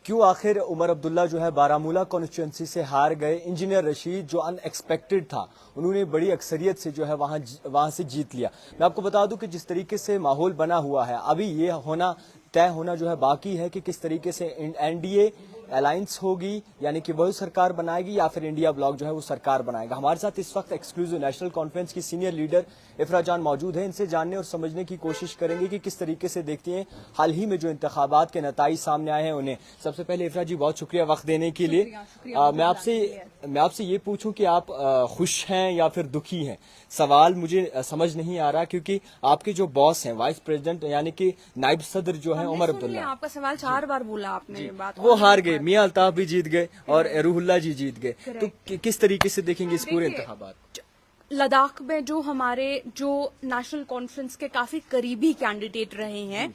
क्यों आखिर उमर अब्दुल्ला जो है बारामूला कॉन्स्टिट्यूंसी से हार गए। इंजीनियर रशीद जो अनएक्सपेक्टेड था, उन्होंने बड़ी अक्सरियत से जो है वहां से जीत लिया। मैं आपको बता दूं कि जिस तरीके से माहौल बना हुआ है, अभी ये तय होना जो है बाकी है कि किस तरीके से एनडीए अलायंस होगी, यानी कि वही सरकार बनाएगी या फिर इंडिया ब्लॉक जो है वो सरकार बनाएगा। हमारे साथ इस वक्त एक्सक्लूसिव नेशनल कॉन्फ्रेंस की सीनियर लीडर इफ्रा जान मौजूद है। इनसे जानने और समझने की कोशिश करेंगे कि किस तरीके से देखती हैं हाल ही में जो इंतखाबात के नताइज सामने आए हैं उन्हें। सबसे पहले इफ्रा जी, बहुत शुक्रिया वक्त देने के लिए। मैं आपसे ये पूछूं कि आप खुश हैं या फिर दुखी हैं। सवाल मुझे समझ नहीं आ रहा, क्योंकि आपके जो बॉस हैं वाइस प्रेसिडेंट यानी कि नायब सदर जो है उमर अब्दुल्ला, आपका सवाल 4 बार बोला आपने, बात वो हार गए। मियां अल्ताफ भी जीत गए और रूहुल्ला जी जीत गए। तो किस तरीके से देखेंगे इस पूरे इंतखाबात? लद्दाख में जो हमारे नेशनल कॉन्फ्रेंस के काफी करीबी कैंडिडेट रहे हैं,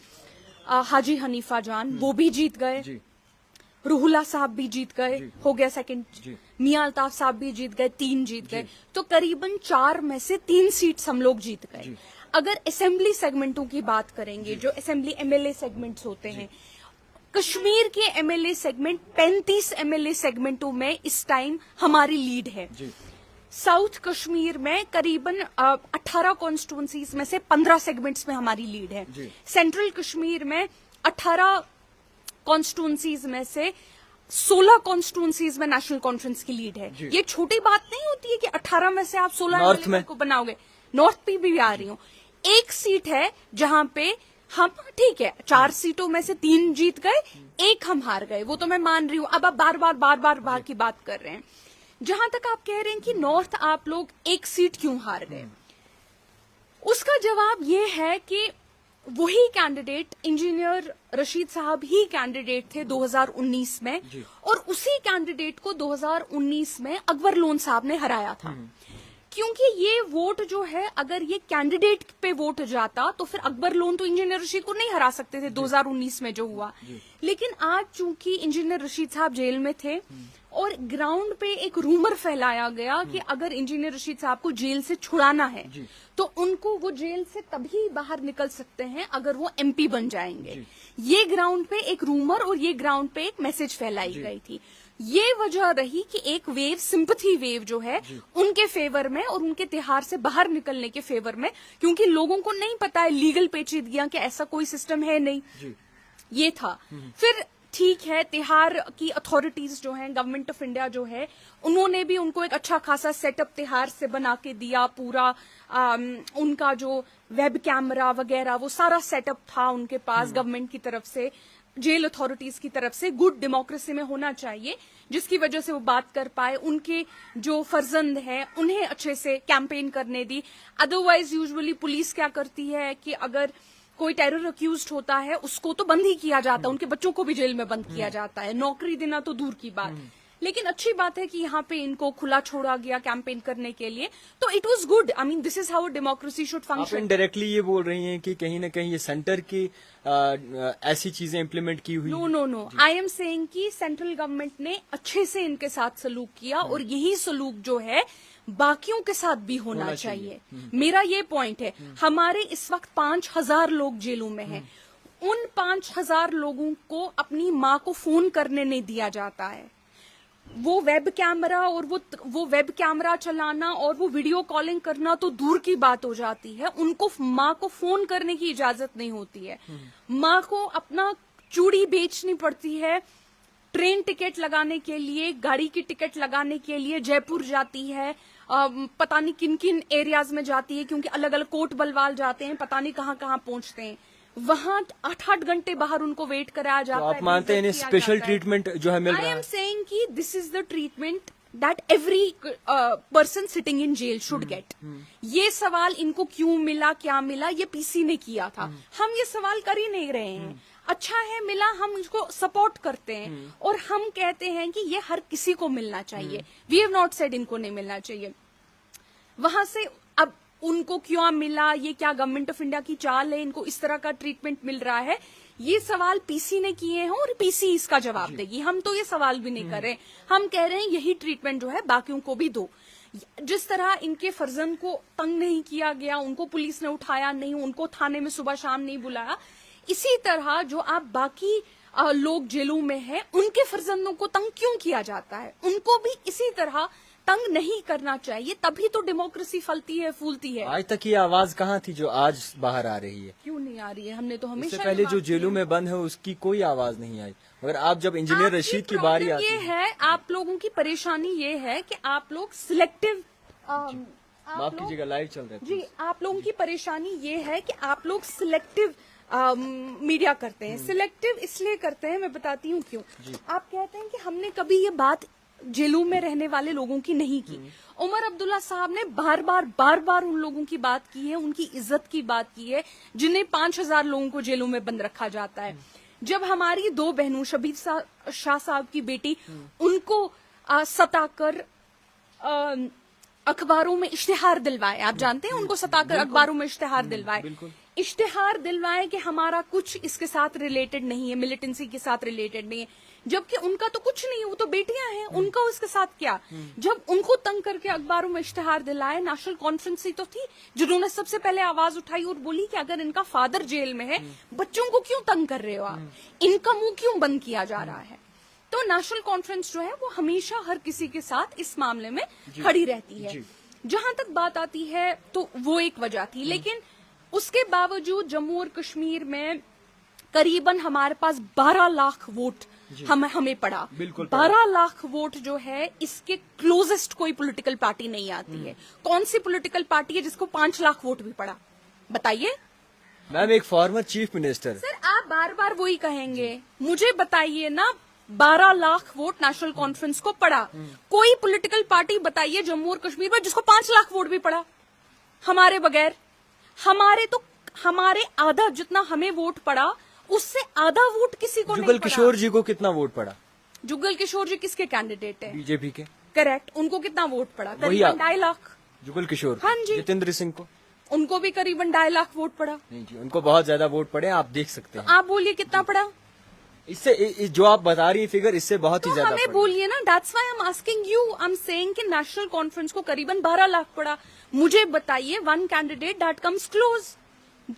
हाजी हनीफा जान, वो भी जीत गए। रूहुल्ला साहब भी जीत गए, हो गया सेकंड। मियां अल्ताफ साहब भी जीत गए, 3 जीत गए। तो करीबन 4 में से 3 सीट्स हम लोग जीत गए। अगर असेंबली सेगमेंटों की बात करेंगे, जो असेंबली एमएलए सेगमेंट्स होते हैं, कश्मीर के एमएलए सेगमेंट 35 एमएलए सेगमेंटों में इस टाइम हमारी लीड है। साउथ कश्मीर में करीबन 18 कॉन्स्टिट्यूंसीज में से 15 सेगमेंट्स में हमारी लीड है। सेंट्रल कश्मीर में 18 कॉन्स्टिट्यूंसीज में से 16 कॉन्स्टिट्यूंसीज में नेशनल कॉन्फ्रेंस की लीड है। ये छोटी बात नहीं होती है कि 18 में से आप 16 एमएलए को बनाओगे। नॉर्थ पे भी आ रही हूँ। एक सीट है जहां पे हम, ठीक है, 4 सीटों में से 3 जीत गए, 1 हम हार गए, वो तो मैं मान रही हूँ। अब आप बार बार की बात कर रहे हैं। जहां तक आप कह रहे हैं कि नॉर्थ आप लोग 1 सीट क्यों हार गए, उसका जवाब ये है कि वही कैंडिडेट इंजीनियर रशीद साहब ही कैंडिडेट थे 2019 में, और उसी कैंडिडेट को 2019 में अकबर लोन साहब ने हराया था। क्योंकि ये वोट जो है, अगर ये कैंडिडेट पे वोट जाता तो फिर अकबर लोन तो इंजीनियर रशीद को नहीं हरा सकते थे 2019 में जो हुआ। लेकिन आज चूंकि इंजीनियर रशीद साहब जेल में थे और ग्राउंड पे एक रूमर फैलाया गया कि अगर इंजीनियर रशीद साहब को जेल से छुड़ाना है तो उनको वो जेल से तभी बाहर निकल सकते हैं अगर वो एमपी बन जाएंगे। ये ग्राउंड पे एक रूमर और ये ग्राउंड पे एक मैसेज फैलाई गई थी। ये वजह रही कि एक वेव, सिंपैथी वेव जो है उनके फेवर में और उनके तिहार से बाहर निकलने के फेवर में, क्योंकि लोगों को नहीं पता है लीगल पेचीदगियां कि ऐसा कोई सिस्टम है नहीं, ये था। फिर ठीक है, तिहार की अथॉरिटीज जो हैं, गवर्नमेंट ऑफ इंडिया जो है, उन्होंने भी उनको एक अच्छा खासा सेटअप तिहार से बना के दिया। पूरा उनका जो वेब कैमरा वगैरह वो सारा सेटअप था उनके पास गवर्नमेंट की तरफ से, जेल अथॉरिटीज की तरफ से। गुड डेमोक्रेसी में होना चाहिए, जिसकी वजह से वो बात कर पाए। उनके जो फर्जंद है उन्हें अच्छे से कैंपेन करने दी। अदरवाइज यूजुअली पुलिस क्या करती है कि अगर कोई टेरर अक्यूज्ड होता है उसको तो बंद ही किया जाता है, उनके बच्चों को भी जेल में बंद किया जाता है, नौकरी देना तो दूर की बात। लेकिन अच्छी बात है कि यहाँ पे इनको खुला छोड़ा गया कैंपेन करने के लिए, तो it was good. I mean, this is how democracy should function. आप इनडायरेक्टली ये बोल रही हैं कि कहीं ना कहीं ये सेंटर की ऐसी चीजें इम्प्लीमेंट की हुई? नो, आई एम सेइंग कि सेंट्रल गवर्नमेंट ने अच्छे से इनके साथ सलूक किया और यही सलूक जो है बाकियों के साथ भी होना चाहिए। मेरा ये पॉइंट है। हमारे इस वक्त 5000 लोग जेलों में हैं। उन 5000 लोगों को अपनी माँ को फोन करने नहीं दिया जाता है। वो वेब कैमरा और वो वेब कैमरा चलाना और वो वीडियो कॉलिंग करना तो दूर की बात हो जाती है, उनको माँ को फोन करने की इजाजत नहीं होती है। माँ को अपना चूड़ी बेचनी पड़ती है, ट्रेन टिकट लगाने के लिए, गाड़ी की टिकट लगाने के लिए जयपुर जाती है, पता नहीं किन किन एरियाज में जाती है, क्योंकि अलग अलग कोट बलवाल जाते हैं, पता नहीं कहाँ कहाँ पहुंचते हैं। वहां 8-8 घंटे बाहर उनको वेट कराया जाता है। आप मानते हैं स्पेशल ट्रीटमेंट जो है मिल रहा है? आई एम सेइंग कि this is the treatment that every person sitting in jail should get. ये सवाल इनको क्यों मिला, क्या मिला, ये पीसी ने किया था। हम ये सवाल कर ही नहीं रहे हैं। अच्छा है मिला, हम इसको सपोर्ट करते हैं और हम कहते हैं कि ये हर किसी को मिलना चाहिए। वी हैव नॉट सेड इनको नहीं मिलना चाहिए। वहां से अब उनको क्यों मिला, ये क्या गवर्नमेंट ऑफ इंडिया की चाल है, इनको इस तरह का ट्रीटमेंट मिल रहा है, ये सवाल पीसी ने किए हैं और पीसी इसका जवाब देगी। हम तो ये सवाल भी नहीं कर रहे। हम कह रहे हैं यही ट्रीटमेंट जो है बाकियों को भी दो। जिस तरह इनके फर्जंद को तंग नहीं किया गया, उनको पुलिस ने उठाया नहीं, उनको थाने में सुबह शाम नहीं बुलाया, इसी तरह जो आप बाकी लोग जेलों में हैं, उनके फर्जंदों को तंग क्यों किया जाता है? उनको भी इसी तरह तंग नहीं करना चाहिए, तभी तो डेमोक्रेसी फलती है, फूलती है। आज तक ये आवाज कहाँ थी जो आज बाहर आ रही है? क्यों नहीं आ रही है? हमने तो हमेशा इससे पहले ये जो बात जेलों की में बंद है उसकी कोई आवाज नहीं आई, मगर आप जब इंजीनियर आपकी रशीद की बारी प्रॉब्लम आती ये है, है, आप लोगों की परेशानी ये है कि आप लोग सिलेक्टिव माफ कीजिएगा लाइव चल रहे थे। जी, आप लोगों की परेशानी ये है कि आप लोग सिलेक्टिव मीडिया करते हैं। सिलेक्टिव इसलिए करते हैं, मैं बताती हूँ क्यों। आप कहते हैं कि हमने कभी ये बात जेलों में रहने वाले लोगों की नहीं की। उमर अब्दुल्ला साहब ने बार बार उन लोगों की बात की है, उनकी इज्जत की बात की है, जिन्हें 5000 लोगों को जेलों में बंद रखा जाता है। जब हमारी 2 बहनों शबीर शाह साहब की बेटी, उनको सताकर अखबारों में इश्तिहार दिलवाए, आप जानते हैं, उनको सताकर अखबारों में इश्तिहार दिलवाए, इश्तिहार दिलवाए कि हमारा कुछ इसके साथ रिलेटेड नहीं है, मिलिटेंसी के साथ रिलेटेड नहीं है, जबकि उनका तो कुछ नहीं है, वो तो बेटियां हैं, उनका उसके साथ क्या। जब उनको तंग करके अखबारों में इश्तिहार दिलाए, नेशनल कॉन्फ्रेंस ही तो थी जिन्होंने सबसे पहले आवाज उठाई और बोली कि अगर इनका फादर जेल में है, बच्चों को क्यों तंग कर रहे हो आप, इनका मुंह क्यों बंद किया जा रहा है। तो नेशनल कॉन्फ्रेंस जो है वो हमेशा हर किसी के साथ इस मामले में खड़ी रहती है। जहां तक बात आती है तो वो एक वजह थी, लेकिन उसके बावजूद जम्मू और कश्मीर में करीबन हमारे पास 12 लाख वोट हमें पड़ा। 12 लाख वोट जो है, इसके क्लोजेस्ट कोई पॉलिटिकल पार्टी नहीं आती है। कौन सी पॉलिटिकल पार्टी है जिसको 5 लाख वोट भी पड़ा, बताइए। मैम एक फॉर्मर चीफ मिनिस्टर। सर आप बार बार वही कहेंगे, मुझे बताइए ना, 12 लाख वोट नेशनल कॉन्फ्रेंस को पड़ा। कोई पॉलिटिकल पार्टी बताइए जम्मू और कश्मीर में जिसको 5 लाख वोट भी पड़ा हमारे बगैर। हमारे आधा जितना हमें वोट पड़ा, उससे आधा वोट किसी को नहीं पड़ा। जुगल किशोर जी को कितना वोट पड़ा? जुगल किशोर जी किसके कैंडिडेट है? बीजेपी के। करेक्ट। उनको कितना वोट पड़ा? करीबन 2.5 लाख। जुगल किशोर। हाँ जी। जितेंद्र सिंह को? उनको भी करीबन 2.5 लाख वोट पड़ा। नहीं जी, उनको बहुत ज्यादा वोट पड़े, आप देख सकते हैं। आप बोलिए कितना पड़ा? इससे जो आप बता रही फिगर, इससे बहुत ही तो ज्यादा हमें बोलिए ना। That's why I am asking you. I am saying कि नेशनल कॉन्फ्रेंस को करीबन 12 लाख पड़ा। मुझे बताइए one candidate that comes close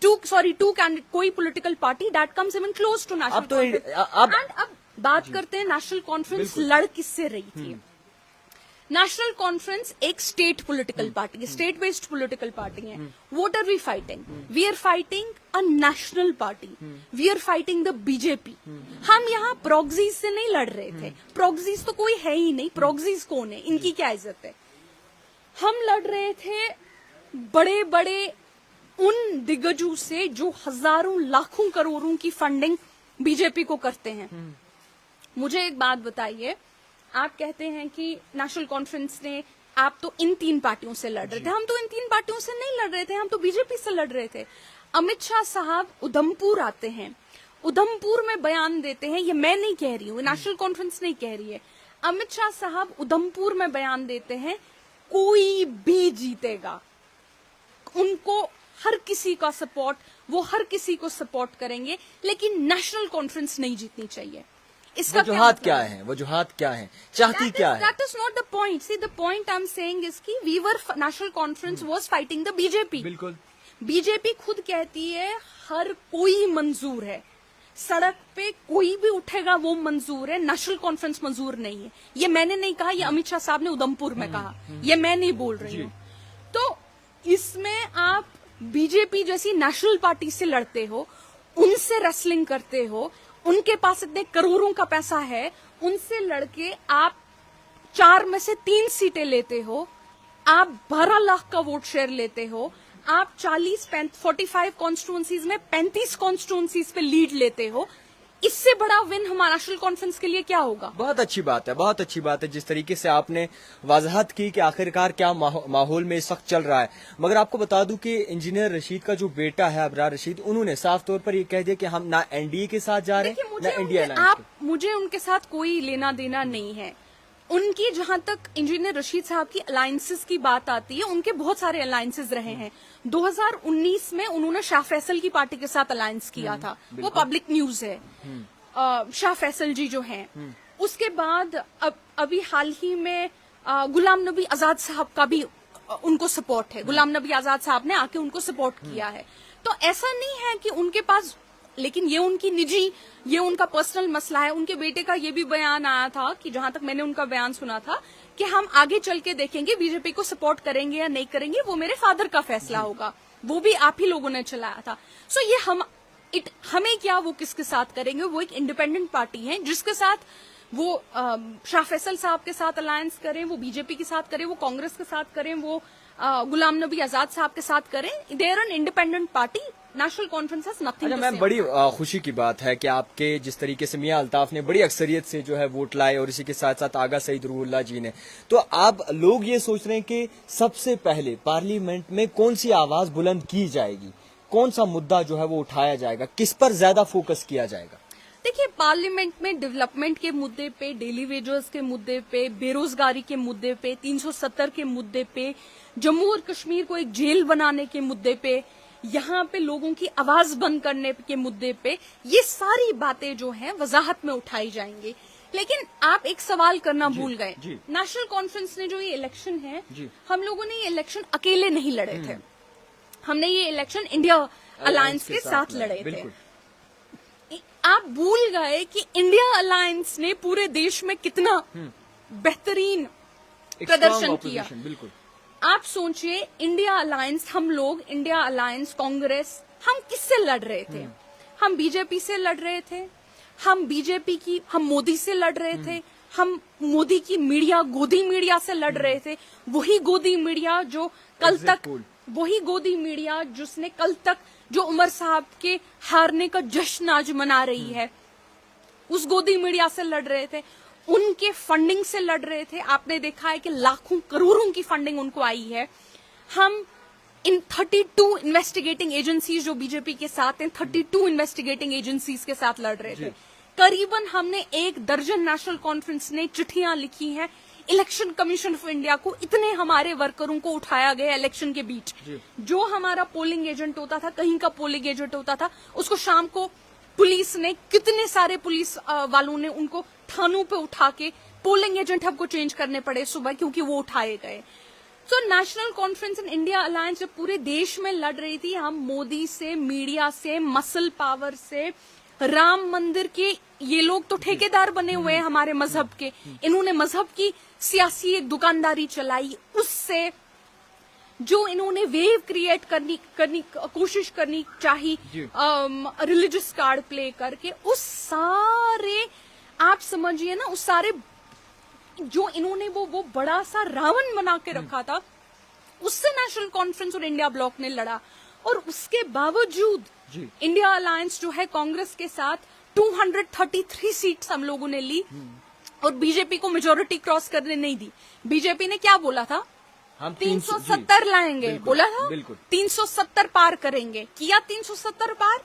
to candidate, कोई political party that comes even close to National Conference. And अब बात करते हैं नेशनल कॉन्फ्रेंस लड़ किससे रही थी। नेशनल कॉन्फ्रेंस एक स्टेट पॉलिटिकल पार्टी है, स्टेट बेस्ड पॉलिटिकल पार्टी है। What are we fighting? We are fighting a national party, we are fighting the BJP. हम यहाँ प्रॉक्सीज से नहीं लड़ रहे थे। प्रॉक्सीज तो कोई है ही नहीं। प्रॉक्सीज कौन है? इनकी क्या इज्जत है? हम लड़ रहे थे बड़े बड़े उन दिग्गजों से जो हजारों लाखों करोड़ों की फंडिंग बीजेपी को करते हैं। मुझे एक बात बताइए, आप कहते हैं कि नेशनल कॉन्फ्रेंस ने, आप तो इन 3 पार्टियों से लड़ रहे थे। हम तो इन 3 पार्टियों से नहीं लड़ रहे थे, हम तो बीजेपी से लड़ रहे थे। अमित शाह साहब उधमपुर आते हैं, उधमपुर में बयान देते हैं, ये मैं नहीं कह रही हूँ, नेशनल कॉन्फ्रेंस नहीं कह रही है। अमित शाह साहब उधमपुर में बयान देते हैं, कोई भी जीतेगा, उनको हर किसी का सपोर्ट, वो हर किसी को सपोर्ट करेंगे, लेकिन नेशनल कॉन्फ्रेंस नहीं जीतनी चाहिए। इसका वजूहात क्या है? वजूहात क्या है? चाहती क्या है? That is not the point. See, the point I'm saying is कि we were, national conference was fighting the BJP. बिल्कुल। बीजेपी खुद कहती है हर कोई मंजूर है, सड़क पे कोई भी उठेगा वो मंजूर है, नेशनल कॉन्फ्रेंस मंजूर नहीं है। ये मैंने नहीं कहा, ये अमित शाह साहब ने उधमपुर में कहा, ये मैं नहीं बोल रही हूँ। तो इसमें आप बीजेपी जैसी नेशनल पार्टी से लड़ते हो, उनसे रेसलिंग करते हो, उनके पास इतने करोड़ों का पैसा है, उनसे लड़के आप 4 में से 3 सीटें लेते हो, आप 12 लाख का वोट शेयर लेते हो, आप 45 कॉन्स्टिट्यूंसीज में 35 कॉन्स्टिट्यूंसीज पे लीड लेते हो। इससे बड़ा विन हमारा नेशनल कॉन्फ्रेंस के लिए क्या होगा? बहुत अच्छी बात है, बहुत अच्छी बात है जिस तरीके से आपने वजाहत की कि आखिरकार क्या माहौल में इस वक्त चल रहा है। मगर आपको बता दूं कि इंजीनियर रशीद का जो बेटा है अबरार रशीद, उन्होंने साफ तौर पर ये कह दिया कि हम ना एनडीए के साथ जा रहे हैं ना इंडिया अलायंस के। मुझे उनके साथ कोई लेना देना नहीं है। उनकी, जहां तक इंजीनियर रशीद साहब की अलायंसेस की बात आती है, उनके बहुत सारे अलायंसेस रहे हैं। 2019 में उन्होंने शाह फैसल की पार्टी के साथ अलायंस किया था, वो पब्लिक न्यूज है। शाह फैसल जी जो हैं, उसके बाद अभी हाल ही में गुलाम नबी आजाद साहब का भी उनको सपोर्ट है। गुलाम नबी आजाद साहब ने आके उनको सपोर्ट किया है। तो ऐसा नहीं है कि उनके पास लेकिन ये उनका पर्सनल मसला है। उनके बेटे का ये भी बयान आया था कि जहां तक मैंने उनका बयान सुना था कि हम आगे चल के देखेंगे, बीजेपी को सपोर्ट करेंगे या नहीं करेंगे, वो मेरे फादर का फैसला होगा। वो भी आप ही लोगों ने चलाया था। सो ये हमें क्या, वो किसके साथ करेंगे? वो एक इंडिपेंडेंट पार्टी है जिसके साथ वो शाह फैसल साहब के साथ अलायंस करें, वो बीजेपी के साथ करें, वो कांग्रेस के साथ करें, वो गुलाम नबी आजाद साहब के साथ करें, they are an independent party. National Conference has nothing to say. Ma'am, बड़ी खुशी की बात है कि आपके जिस तरीके से मियां अल्ताफ ने बड़ी अक्सरियत से जो है वोट लाए और इसी के साथ साथ आगा सईद रूहुल्लाह जी ने, तो आप लोग ये सोच रहे हैं कि सबसे पहले पार्लियामेंट में कौन सी आवाज बुलंद की जाएगी, कौन सा मुद्दा जो है वो उठाया जाएगा, किस पर ज्यादा फोकस किया जाएगा? देखिए, पार्लियामेंट में डेवलपमेंट के मुद्दे पे, डेली वेजेस के मुद्दे पे, बेरोजगारी के मुद्दे पे, 370 के मुद्दे पे, जम्मू और कश्मीर को एक जेल बनाने के मुद्दे पे, यहाँ पे लोगों की आवाज बंद करने के मुद्दे पे, ये सारी बातें जो हैं वजाहत में उठाई जाएंगी। लेकिन आप एक सवाल करना भूल गए। नेशनल कॉन्फ्रेंस ने जो ये इलेक्शन है, हम लोगों ने ये इलेक्शन अकेले नहीं लड़े थे, हमने ये इलेक्शन इंडिया अलायंस के साथ लड़े थे। आप भूल गए कि इंडिया अलायंस ने पूरे देश में कितना बेहतरीन प्रदर्शन किया। बिल्कुल। आप सोचिए, इंडिया अलायंस, हम लोग इंडिया अलायंस, कांग्रेस, हम किससे लड़ रहे थे? हम बीजेपी से लड़ रहे थे, हम मोदी से लड़ रहे थे, हम मोदी की मीडिया, गोदी मीडिया से लड़ रहे थे। वही गोदी मीडिया जो कल तक जो उमर साहब के हारने का जश्न आज मना रही है, उस गोदी मीडिया से लड़ रहे थे, उनके फंडिंग से लड़ रहे थे। आपने देखा है कि लाखों करोड़ों की फंडिंग उनको आई है। हम इन 32 इन्वेस्टिगेटिंग एजेंसीज जो बीजेपी के साथ हैं, 32 इन्वेस्टिगेटिंग एजेंसीज के साथ लड़ रहे थे। करीबन हमने 1 दर्जन नेशनल कॉन्फ्रेंस ने चिट्ठियां लिखी हैं इलेक्शन कमीशन ऑफ इंडिया को। इतने हमारे वर्करों को उठाया गया इलेक्शन के बीच। जो हमारा पोलिंग एजेंट होता था, कहीं का पोलिंग एजेंट होता था, उसको शाम को पुलिस ने, कितने सारे पुलिस वालों ने उनको थानों पे उठा के पोलिंग एजेंट हमको चेंज करने पड़े सुबह, क्योंकि वो उठाए गए। तो national conference in India alliance जब पूरे देश में लड़ रही थी, हम मोदी से, मीडिया से, मसल पावर से, राम मंदिर के, ये लोग तो ठेकेदार बने हुए हैं हमारे मजहब के, इन्होंने मजहब की सियासी एक दुकानदारी चलाई, उससे जो इन्होंने वेव क्रिएट करनी कोशिश करनी चाहिए रिलीजियस कार्ड प्ले करके, उस सारे, आप समझिए ना, उस सारे जो इन्होंने वो बड़ा सा रावण बना के रखा था, उससे नेशनल कॉन्फ्रेंस और इंडिया ब्लॉक ने लड़ा। और उसके बावजूद इंडिया अलायंस जो है कांग्रेस के साथ 233 सीट्स हम लोगों ने ली और बीजेपी को मेजोरिटी क्रॉस करने नहीं दी। बीजेपी ने क्या बोला था? हम 370 लाएंगे, बोला था 370 पार करेंगे, किया 370 पार।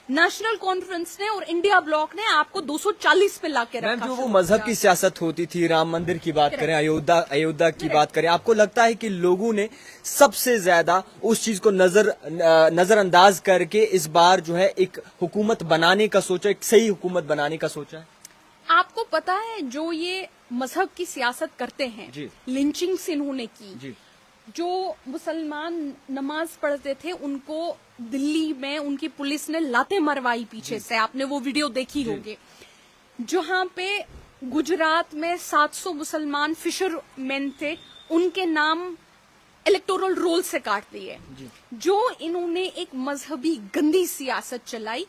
नेशनल कॉन्फ्रेंस ने और इंडिया ब्लॉक ने आपको 240 पे लाके रखा। जो वो मजहब की सियासत होती थी, राम मंदिर की बात करें, अयोध्या की बात करें, आपको लगता है कि लोगों ने सबसे ज्यादा उस चीज को नजरअंदाज करके इस बार जो है एक हुकूमत बनाने का सोचा, एक सही हुकूमत बनाने का सोचा है? आपको पता है, जो ये मजहब की सियासत करते हैं, लिंचिंग से इन्होंने की, जो मुसलमान नमाज पढ़ते थे उनको दिल्ली में उनकी पुलिस ने लाते मरवाई पीछे से, आपने वो वीडियो देखी होगी। जहां पे गुजरात में 700 मुसलमान फिशरमैन थे, उनके नाम इलेक्टोरल रोल से काट दिए। जो इन्होंने एक मजहबी गंदी सियासत चलाई,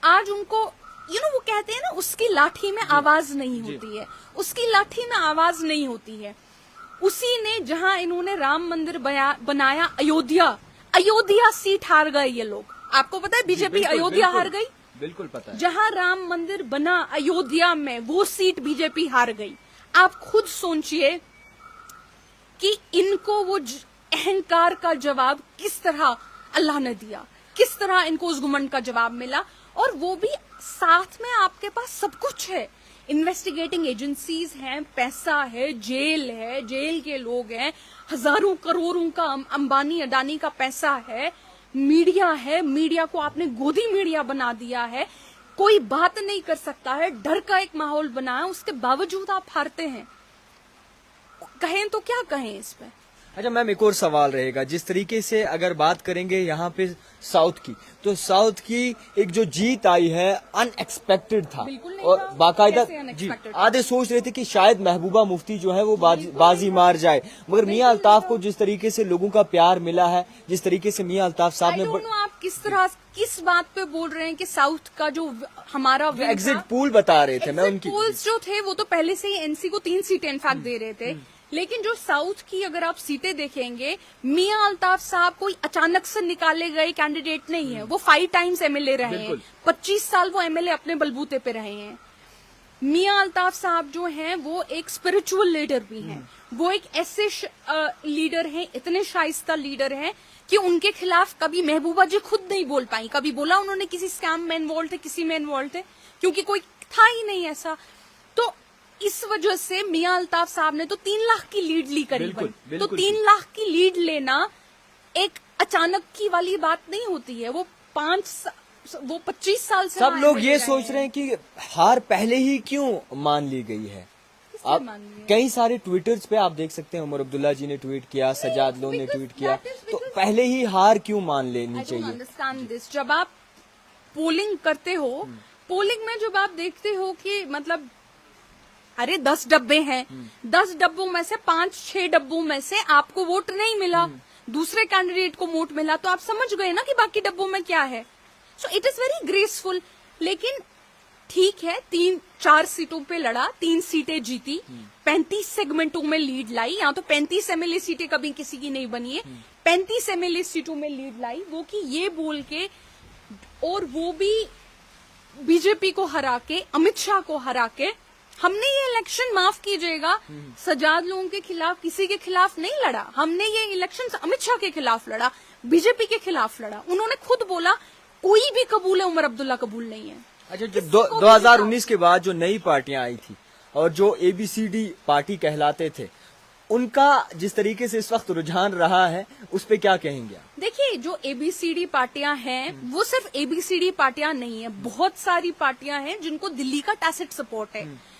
आज उनको वो कहते हैं ना, उसकी लाठी में आवाज नहीं होती है, उसकी लाठी में आवाज नहीं होती है। उसी ने, जहां इन्होंने राम मंदिर बनाया, अयोध्या सीट हार गए ये लोग। आपको पता है बीजेपी अयोध्या हार गई? बिल्कुल पता है। जहां राम मंदिर बना अयोध्या में, वो सीट बीजेपी हार गई। आप खुद सोचिए कि इनको वो अहंकार का जवाब किस तरह अल्लाह ने दिया, किस तरह इनको उस घुमंड का जवाब मिला। और वो भी साथ में आपके पास सब कुछ है, इन्वेस्टिगेटिंग एजेंसीज हैं, पैसा है, जेल के लोग हैं, हजारों करोड़ों का अंबानी अडानी का पैसा है, मीडिया है, मीडिया को आपने गोदी मीडिया बना दिया है, कोई बात नहीं कर सकता है, डर का एक माहौल बना है, उसके बावजूद आप हारते हैं। कहें तो क्या कहें इस पे? अच्छा मैम, एक और सवाल रहेगा। जिस तरीके से अगर बात करेंगे यहाँ पे साउथ की, तो साउथ की एक जो जीत आई है अनएक्सपेक्टेड था, बिल्कुल नहीं और था। बाकायदा कैसे जी unexpected? आधे सोच रहे थे कि शायद महबूबा मुफ्ती जो है वो बाजी मार जाए, मगर मियां अल्ताफ को जिस तरीके से लोगों का प्यार मिला है, जिस तरीके से मियां अल्ताफ साहब I ने don't know आप किस बात पे बोल रहे हैं कि साउथ का जो हमारा win एग्जिट था, पोल बता रहे थे, मैं Exit उनकी polls जो थे वो तो पहले से ही एनसी को 3 सीटें इनफैक्ट दे रहे थे, लेकिन जो साउथ की अगर आप सीटें देखेंगे, मियां अल्ताफ साहब कोई अचानक से निकाले गए कैंडिडेट नहीं है। वो 5 टाइम्स एमएलए रहे हैं, 25 साल वो एमएलए अपने बलबूते पे रहे हैं। मियां अल्ताफ साहब जो हैं वो एक स्पिरिचुअल लीडर भी हैं, वो एक ऐसे लीडर हैं, इतने शाइस्ता लीडर हैं कि उनके खिलाफ कभी महबूबा जी खुद नहीं बोल पाई, कभी बोला उन्होंने किसी स्कैम में इन्वॉल्व थे, किसी में इन्वॉल्व थे, क्योंकि कोई था ही नहीं ऐसा। तो इस वजह से मियां अल्ताफ साहब ने तो 3 लाख की लीड ली करीबन। तो 3 लाख की लीड लेना एक अचानक की वाली बात नहीं होती है। वो 25 साल से सब वहाँ लोग MLA ये सोच रहे हैं कि हार पहले ही क्यों मान ली गई है। किसने आप मान ली है? कई सारे ट्विटर्स पे आप देख सकते हैं, उमर अब्दुल्ला जी ने ट्वीट किया, सजाद लोन ने because ट्वीट किया, that is तो because- पहले ही हार क्यों मान लेनी I don't चाहिए। understand this। जब आप पोलिंग करते हो, पोलिंग में जब आप देखते हो कि मतलब अरे 10 डब्बे हैं, 10 डब्बों में से 5-6 डब्बों में से आपको वोट नहीं मिला, दूसरे कैंडिडेट को वोट मिला, तो आप समझ गए ना कि बाकी डब्बों में क्या है। So it is very graceful. लेकिन ठीक है, 3-4 सीटों पे लड़ा, 3 सीटें जीती, 35 सेगमेंटों में लीड लाई। यहाँ तो 35 एमएलए सीटें कभी किसी की नहीं बनी है, 35 एमएलए सीटों में लीड लाई, वो कि ये बोल के, और वो भी बीजेपी को हरा के, अमित शाह को हरा के। हमने ये इलेक्शन, माफ कीजिएगा, सजाद लोगों के खिलाफ, किसी के खिलाफ नहीं लड़ा। हमने ये इलेक्शन अमित शाह के खिलाफ लड़ा, बीजेपी के खिलाफ लड़ा। उन्होंने खुद बोला कोई भी कबूल है, उमर अब्दुल्ला कबूल नहीं है। अच्छा, जो 2019 के बाद जो नई पार्टियां आई थी और जो ABCD पार्टी कहलाते थे, उनका जिस तरीके से इस वक्त रुझान रहा है, उस पे क्या कहेंगे आप? देखिए, जो ABCD पार्टियां हैं वो सिर्फ ABCD पार्टियां नहीं है, बहुत सारी पार्टियां हैं जिनको दिल्ली का टैसिट सपोर्ट है।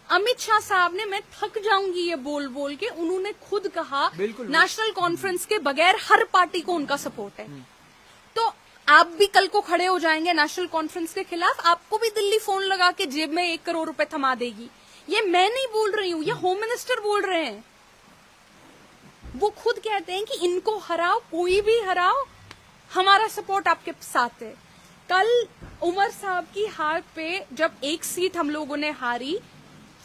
अमित शाह साहब ने, मैं थक जाऊंगी ये बोल बोल के, उन्होंने खुद कहा नेशनल कॉन्फ्रेंस के बगैर हर पार्टी को उनका सपोर्ट है। तो आप भी कल को खड़े हो जाएंगे नेशनल कॉन्फ्रेंस के खिलाफ, आपको भी दिल्ली फोन लगा के जेब में 1 करोड़ रुपए थमा देगी। ये मैं नहीं बोल रही हूँ, ये होम मिनिस्टर बोल रहे हैं। वो खुद कहते हैं कि इनको हराओ, कोई भी हराओ, हमारा सपोर्ट आपके साथ है। कल उमर साहब की हार पे जब 1 सीट हम लोगों ने हारी,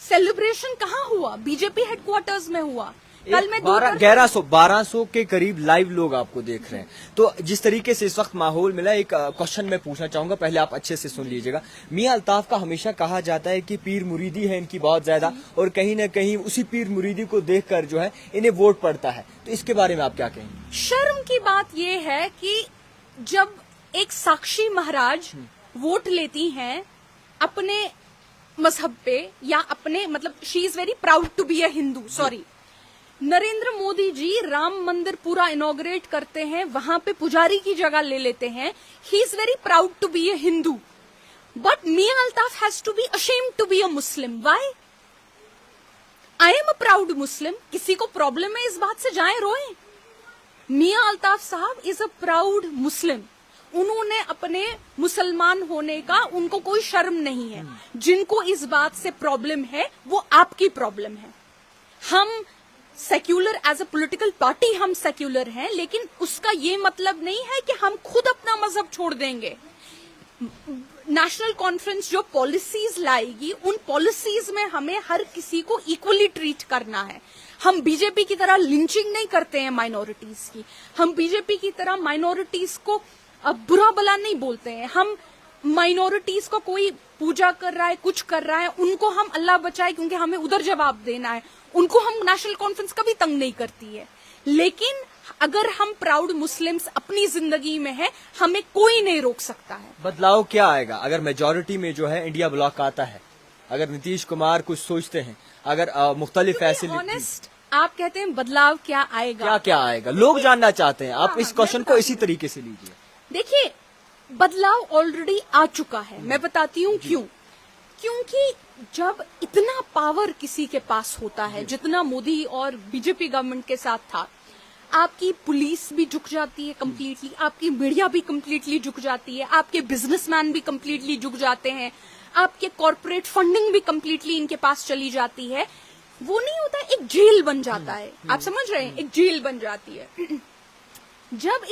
सेलिब्रेशन कहाँ हुआ? बीजेपी हेडक्वार्टर्स में हुआ। कल मैं 1200 के करीब लाइव लोग आपको देख रहे हैं। तो जिस तरीके से इस वक्त माहौल मिला, एक क्वेश्चन मैं पूछना चाहूंगा, पहले आप अच्छे से सुन लीजिएगा। मियां अल्ताफ का हमेशा कहा जाता है कि पीर मुरीदी है इनकी बहुत ज्यादा, और कहीं न कहीं उसी पीर मुरीदी को देखकर जो है इन्हें वोट पड़ता है। तो इसके बारे में आप क्या कहेंगे? शर्म की बात यह है कि जब एक साक्षी महाराज वोट लेती हैं अपने मजहब पे, या अपने, मतलब she is very proud to be a Hindu, sorry, Narendra Modi ji Ram Mandir पूरा इनॉग्रेट करते हैं, वहां पे पुजारी की जगह ले लेते हैं, he is very proud to be a Hindu, but Miyan Altaf has to be ashamed to be a Muslim. Why? I am a proud Muslim. किसी को प्रॉब्लम है इस बात से, जाएं रोएं। मियां अल्ताफ साहब इज अ प्राउड मुस्लिम। उन्होंने अपने मुसलमान होने का, उनको कोई शर्म नहीं है। जिनको इस बात से प्रॉब्लम है वो आपकी प्रॉब्लम है। हम secular, as a political party हम सेक्युलर हैं, लेकिन उसका ये मतलब नहीं है कि हम खुद अपना मजहब छोड़ देंगे। नेशनल कॉन्फ्रेंस जो पॉलिसीज लाएगी, उन पॉलिसीज में हमें हर किसी को इक्वली ट्रीट करना है। हम बीजेपी की तरह लिंचिंग नहीं करते हैं माइनॉरिटीज की, हम बीजेपी की तरह माइनॉरिटीज को बुरा भला नहीं बोलते हैं। हम माइनॉरिटीज को कोई पूजा कर रहा है, कुछ कर रहा है, उनको हम अल्लाह बचाए क्योंकि हमें उधर जवाब देना है, उनको हम नेशनल कॉन्फ्रेंस कभी तंग नहीं करती है। लेकिन अगर हम प्राउड मुस्लिम्स अपनी जिंदगी में है, हमें कोई नहीं रोक सकता है। बदलाव क्या आएगा अगर मेजोरिटी में जो है इंडिया ब्लॉक आता है? अगर नीतीश कुमार कुछ सोचते हैं, अगर मुख्तलिफ फैसिलिटी, ऑनेस्ट आप कहते हैं बदलाव क्या आएगा? क्या क्या आएगा, लोग जानना चाहते हैं। आप इस क्वेश्चन को इसी तरीके से लीजिए। देखिए, बदलाव ऑलरेडी आ चुका है। मैं बताती हूँ क्यों। क्योंकि जब इतना पावर किसी के पास होता है, जितना मोदी और बीजेपी गवर्नमेंट के साथ था, आपकी पुलिस भी झुक जाती है कम्प्लीटली, आपकी मीडिया भी कम्प्लीटली झुक जाती है, आपके बिजनेसमैन भी कम्प्लीटली झुक जाते हैं, आपके कॉर्पोरेट फंडिंग भी कम्प्लीटली इनके पास चली जाती है। वो नहीं होता, एक जेल बन जाता है। आप समझ रहे हैं, एक जेल बन जाती है। जब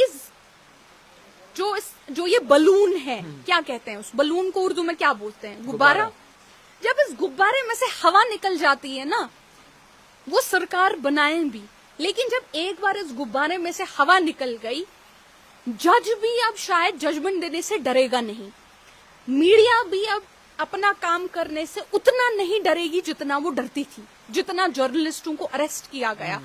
जो ये बलून है, क्या कहते हैं उस बलून को उर्दू में, क्या बोलते हैं, गुब्बारा। जब इस गुब्बारे में से हवा निकल जाती है ना, वो सरकार बनाए भी, लेकिन जब एक बार इस गुब्बारे में से हवा निकल गई, जज भी अब शायद जजमेंट देने से डरेगा नहीं, मीडिया भी अब अपना काम करने से उतना नहीं डरेगी जितना वो डरती थी। जितना जर्नलिस्टों को अरेस्ट किया गया,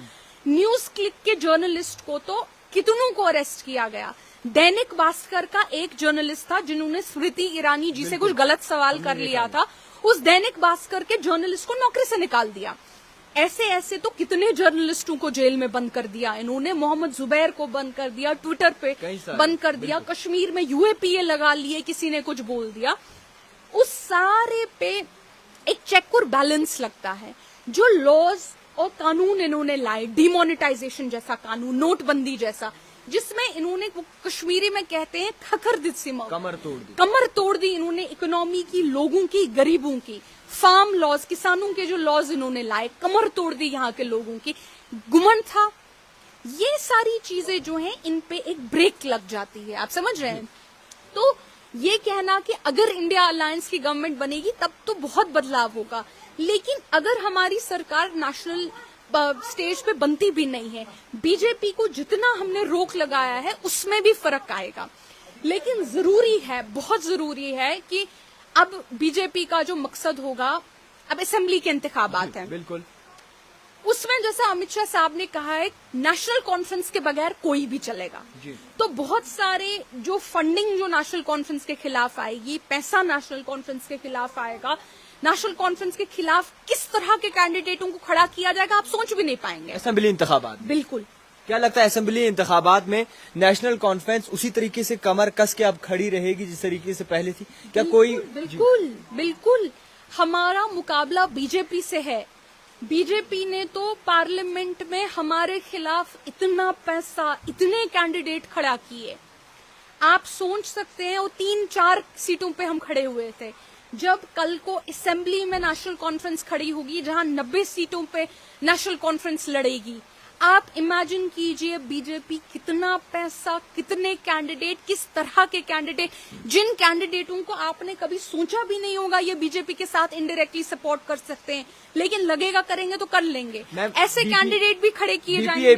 न्यूज क्लिक के जर्नलिस्ट को तो कितनों को अरेस्ट किया गया। दैनिक भास्कर का एक जर्नलिस्ट था जिन्होंने स्मृति ईरानी जी से कुछ गलत सवाल कर लिया था, उस दैनिक भास्कर के जर्नलिस्ट को नौकरी से निकाल दिया। ऐसे ऐसे तो कितने जर्नलिस्टों को जेल में बंद कर दिया इन्होंने। मोहम्मद जुबैर को बंद कर दिया, ट्विटर पे बंद कर दिया, कश्मीर में यूएपीए लगा लिए, किसी ने कुछ बोल दिया। उस सारे पे एक चेक और बैलेंस लगता है। जो लॉज और कानून इन्होंने लाए, डिमोनेटाइजेशन जैसा कानून, नोटबंदी जैसा, जिसमें इन्होंने, कश्मीरी में कहते हैं खखर दिसिमा, कमर तोड़ दी इन्होंने इकोनॉमी की, लोगों की, गरीबों की। फार्म लॉज, किसानों के जो लॉज इन्होंने लाए, कमर तोड़ दी यहाँ के लोगों की। गुमन था, ये सारी चीजें जो हैं इन पे एक ब्रेक लग जाती है। आप समझ रहे हैं? तो ये कहना कि अगर इंडिया अलायंस की गवर्नमेंट बनेगी तब तो बहुत बदलाव होगा, लेकिन अगर हमारी सरकार नेशनल स्टेज पे बनती भी नहीं है, बीजेपी को जितना हमने रोक लगाया है उसमें भी फर्क आएगा। लेकिन जरूरी है, बहुत जरूरी है कि अब बीजेपी का जो मकसद होगा, अब असेंबली के इंतखाबात हैं, बिल्कुल, उसमें जैसा अमित शाह साहब ने कहा है, नेशनल कॉन्फ्रेंस के बगैर कोई भी चलेगा। तो बहुत सारे जो फंडिंग जो नेशनल कॉन्फ्रेंस के खिलाफ आएगी, पैसा नेशनल कॉन्फ्रेंस के खिलाफ आएगा, नेशनल कॉन्फ्रेंस के खिलाफ किस तरह के कैंडिडेटों को खड़ा किया जाएगा आप सोच भी नहीं पाएंगे। असेंबली इंतखाबात, बिल्कुल। क्या लगता है असेंबली इंतखाबात में नेशनल कॉन्फ्रेंस उसी तरीके से कमर कस के अब खड़ी रहेगी जिस तरीके से पहले थी? क्या कोई? बिल्कुल बिल्कुल, हमारा मुकाबला बीजेपी से है। बीजेपी ने तो पार्लियामेंट में हमारे खिलाफ इतना पैसा, इतने कैंडिडेट खड़ा किए, आप सोच सकते हैं। वो 3-4 सीटों पे हम खड़े हुए थे। जब कल को असेंबली में नेशनल कॉन्फ्रेंस खड़ी होगी जहां 90 सीटों पे नेशनल कॉन्फ्रेंस लड़ेगी, आप इमेजिन कीजिए बीजेपी कितना पैसा, कितने कैंडिडेट, किस तरह के कैंडिडेट, जिन कैंडिडेटों को आपने कभी सोचा भी नहीं होगा ये बीजेपी के साथ इनडायरेक्टली सपोर्ट कर सकते हैं, लेकिन लगेगा करेंगे तो कर लेंगे, ऐसे कैंडिडेट भी खड़े किए जाएंगे।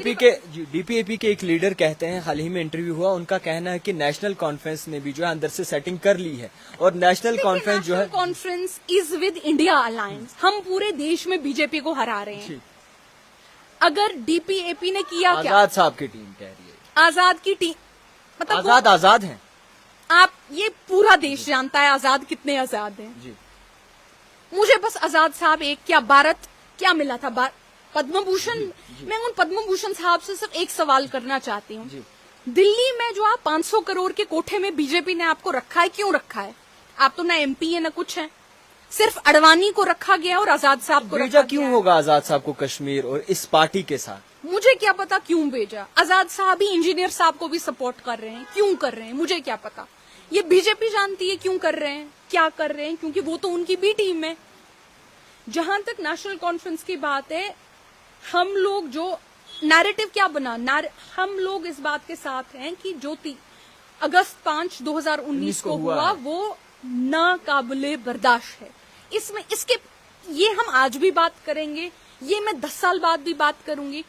डीपीएपी के एक लीडर कहते हैं, हाल ही में इंटरव्यू हुआ, उनका कहना है कि नेशनल कॉन्फ्रेंस ने भी जो है अंदर से सेटिंग कर ली है और नेशनल कॉन्फ्रेंस जो है, conference is with India alliance, हम पूरे देश में बीजेपी को हरा रहे हैं। अगर डीपीएपी ने किया क्या? आजाद साहब की टीम कह रही है, आजाद की टीम, मतलब आजाद हैं। आप, ये पूरा देश जानता है आजाद कितने आजाद हैं जी। मुझे बस आजाद साहब एक क्या भारत क्या मिला था, पद्म भूषण। मैं उन पद्म भूषण साहब से सिर्फ एक सवाल करना चाहती हूँ, दिल्ली में जो आप 500 करोड़ के कोठे में बीजेपी ने आपको रखा है, क्यों रखा है? आप तो ना एमपी है ना कुछ है, सिर्फ अडवाणी को रखा गया और आजाद साहब को भेजा क्यों होगा आजाद साहब को कश्मीर और इस पार्टी के साथ? मुझे क्या पता क्यों भेजा। आजाद साहब ही इंजीनियर साहब को भी सपोर्ट कर रहे हैं, क्यों कर रहे हैं मुझे क्या पता। ये बीजेपी जानती है क्यों कर रहे हैं, क्या कर रहे हैं, क्योंकि वो तो उनकी भी टीम है। जहां तक नेशनल कॉन्फ्रेंस की बात है, हम लोग जो नैरेटिव क्या बना, हम लोग इस बात के साथ हैं कि जो अगस्त 5, 2019 को हुआ वो नाकाबिले बर्दाश्त है। इसके ये हम आज भी बात करेंगे, ये मैं 10 साल बाद भी बात करूंगी,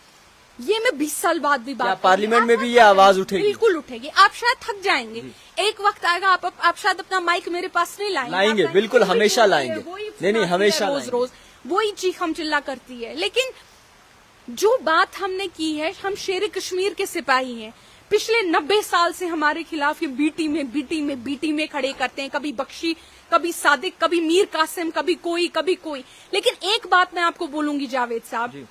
ये मैं 20 साल बाद भी बात, पार्लियामेंट में भी ये आवाज उठेगी, बिल्कुल उठेगी। आप शायद थक जाएंगे, एक वक्त आएगा आप शायद अपना माइक मेरे पास नहीं लाएंगे, बिल्कुल हमेशा लाएंगे, नहीं हमेशा रोज वही चीख हम चिल्ला करती है। लेकिन जो बात हमने की है, हम शेर कश्मीर के सिपाही हैं। पिछले 90 साल से हमारे खिलाफ ये बीटी में खड़े करते हैं, कभी बख्शी, कभी सादिक, कभी मीर कासिम, कभी कोई। लेकिन एक बात मैं आपको बोलूंगी जावेद साहब,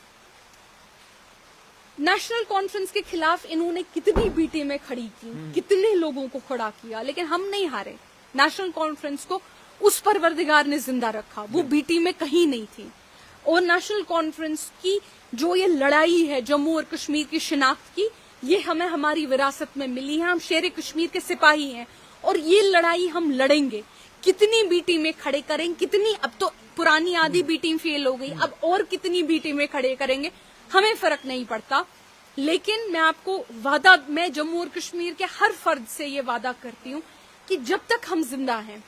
नेशनल कॉन्फ्रेंस के खिलाफ इन्होंने कितनी बीटी में खड़ी की, कितने लोगों को खड़ा किया, लेकिन हम नहीं हारे। नेशनल कॉन्फ्रेंस को उस परवरदिगार ने जिंदा रखा, वो बीटी में कहीं नहीं थी। और नेशनल कॉन्फ्रेंस की जो ये लड़ाई है जम्मू और कश्मीर की शिनाख्त की, ये हमें हमारी विरासत में मिली है। हम शेर कश्मीर के सिपाही हैं और ये लड़ाई हम लड़ेंगे। कितनी बी टीम में खड़े करें, कितनी, अब तो पुरानी आधी बी टीम फेल हो गई, अब और कितनी बी टीम में खड़े करेंगे हमें फर्क नहीं पड़ता। लेकिन मैं जम्मू और कश्मीर के हर फर्द से ये वादा करती हूँ कि जब तक हम जिंदा हैं,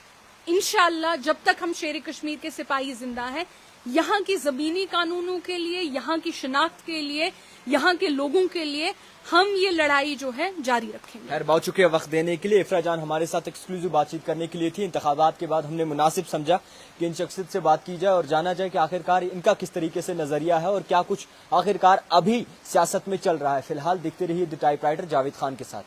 इंशाअल्लाह जब तक हम शेर कश्मीर के सिपाही जिंदा हैं, यहाँ की जमीनी कानूनों के लिए, यहाँ की शिनाख्त के लिए, यहाँ के लोगों के लिए हम ये लड़ाई जो है जारी रखेंगे। खैर, बहुत शुक्रिया वक्त देने के लिए। इफ्रा जान हमारे साथ एक्सक्लूसिव बातचीत करने के लिए थी। इंतखाबात के बाद हमने मुनासिब समझा कि इन शख्सियत से बात की जाए और जाना जाए कि आखिरकार इनका किस तरीके से नजरिया है और क्या कुछ आखिरकार अभी सियासत में चल रहा है। फिलहाल देखते रहिए द टाइपराइटर जावेद खान के साथ।